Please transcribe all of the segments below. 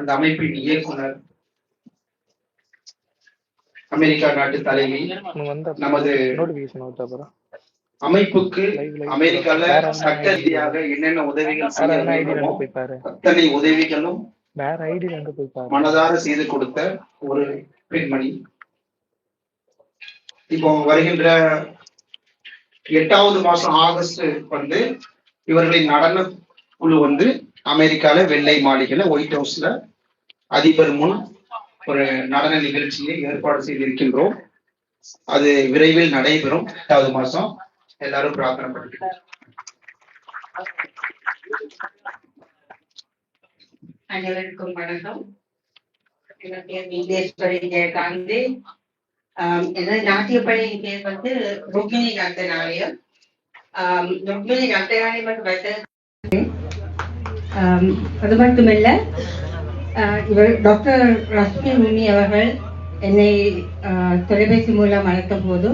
அந்த அமைப்பின் இயக்குனர், அமெரிக்கா நாட்டு தலைவி, நமது அமைப்புக்கு அமெரிக்கால சட்ட ரீதியாக என்னென்ன உதவிகள் செய்ய வேண்டுமோ அத்தனை உதவிகளும் மனதார செய்து கொடுத்த ஒரு பெண்மணி. இப்போ வருகின்ற 8வது மாசம் ஆகஸ்ட் இவர்களின் நடன குழு அமெரிக்கால வெள்ளை மாளிகையில ஒயிட் ஹவுஸ்ல அதிபர் முன் ஒரு நடன நிகழ்ச்சியை ஏற்பாடு செய்திருக்கின்றோம். அது விரைவில் நடைபெறும். 8வது மாசம் எல்லாரும் பிரார்த்தனை பண்ணிக்கிறோம். அனைவருக்கும் வணக்கம். என் பேர் விஜேஸ்வரி ஜெயகாந்தி. எனது நாட்டியப்பள்ளியின் பேர் ருக்மிணி ரத்தநாயகம். ருக்மிணி ரத்தநாயகம் அது மட்டுமல்ல, இவர் டாக்டர் ரஷ்மி முனி அவர்கள் என்னை தொலைபேசி மூலம் அழைத்த போது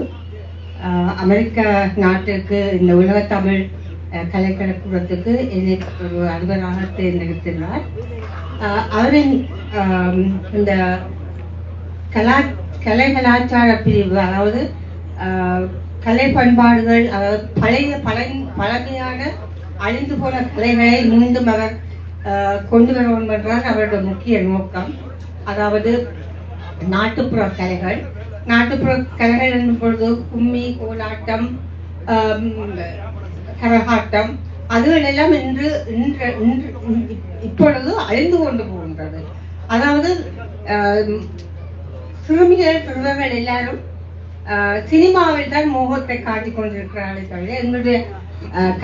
அமெரிக்கா நாட்டுக்கு இந்த உலக தமிழ் கலைக்கழகத்துக்கு என்னை ஒரு அதிபராக தேர்ந்தெடுத்துள்ளார். அவரின் இந்த கலை கலாச்சார பிரிவு, அதாவது கலை பண்பாடுகள், அதாவது பழமையான அழிந்து போன கலைகளை மீண்டும் அவர் கொண்டு வர வேண்டும் என்றால் அவருடைய முக்கிய நோக்கம். அதாவது நாட்டுப்புற கலைகள் என்னும் பொழுது கும்மி, கோலாட்டம், கரகாட்டம், அதுகள் எல்லாம் இப்பொழுது அழிந்து கொண்டு போகின்றது. அதாவது சிறுவர்கள் எல்லாரும் சினிமாவில் தான் மோகத்தை காட்டிக் கொண்டிருக்கிறார்கள் தவிர எங்களுடைய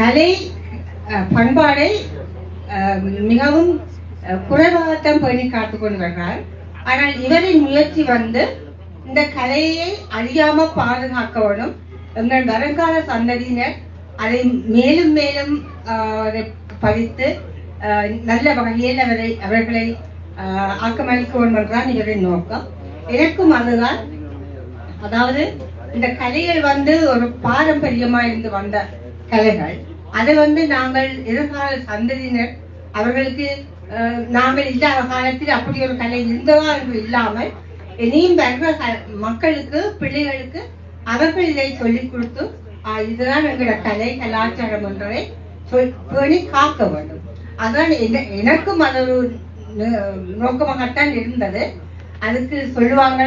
கலை பண்பாடை மிகவும் குறைவாகத்தான் பேணி காத்துக் கொண்டு வருகிறார். ஆனால் இவரின் முயற்சி இந்த கலையை அழியாம பாதுகாக்க வேண்டும். எங்கள் வருங்கால சந்ததியினர் அதை மேலும் மேலும் படித்து நல்ல வகையில் அவர்களை ஆக்கமளிக்க வேண்டும் என்றான் இவரின் நோக்கம். எனக்கும் அதுதான். அதாவது இந்த கலைகள் ஒரு பாரம்பரியமா இருந்து வந்த கலைகள். அதை நாங்கள் எதிர்கால சந்ததியினர் அவர்களுக்கு நாங்கள் இல்லாத காலத்தில் அப்படி ஒரு கலை இருந்ததா என்று இல்லாமல் இனியும் மக்களுக்கு, பிள்ளைகளுக்கு அவர்கள் இதை சொல்லிக் கொடுத்து இதுதான் எங்களோட கலை கலாச்சாரம் என்றதை பேணி காக்க வேண்டும். அதான் எனக்கும் அது ஒரு நோக்கமாகத்தான் இருந்தது. அதுக்கு சொல்லுவாங்க,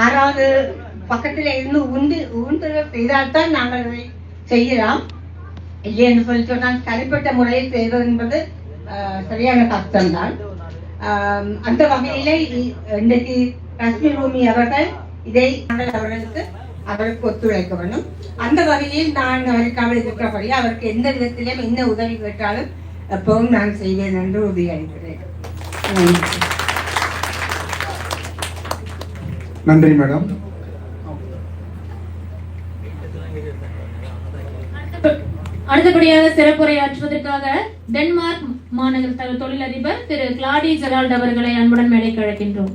6வது பக்கத்துல இருந்து உந்துதல் செய்தால்தான் நாங்கள் அதை செய்யலாம். இல்லை என்று சொல்லி சொன்னால் தனிப்பட்ட முறையில் செய்வது என்பது சரியான கஷ்டம்தான். அந்த வகையிலே இன்றைக்கு ரஷ்மி ரூமி அவர்கள் இதை அவருக்கு ஒத்துழைக்க வேண்டும். அந்த வகையில் நான் அமெரிக்காவில் இருக்கிறபடி அவருக்கு எந்த விதத்திலும் என்ன உதவி கேட்டாலும் எப்பவும் நான் செய்வேன் என்று உறுதியளிக்கிறேன். நன்றி மேடம். அடுத்தபடியாக சிறப்புரையாற்றுவதற்காக டென்மார்க் மாநகர தொழிலதிபர் திரு கிளாடி ஜெரால்ட் அவர்களை அன்புடன் மேடைக்கு அழைக்கின்றோம்.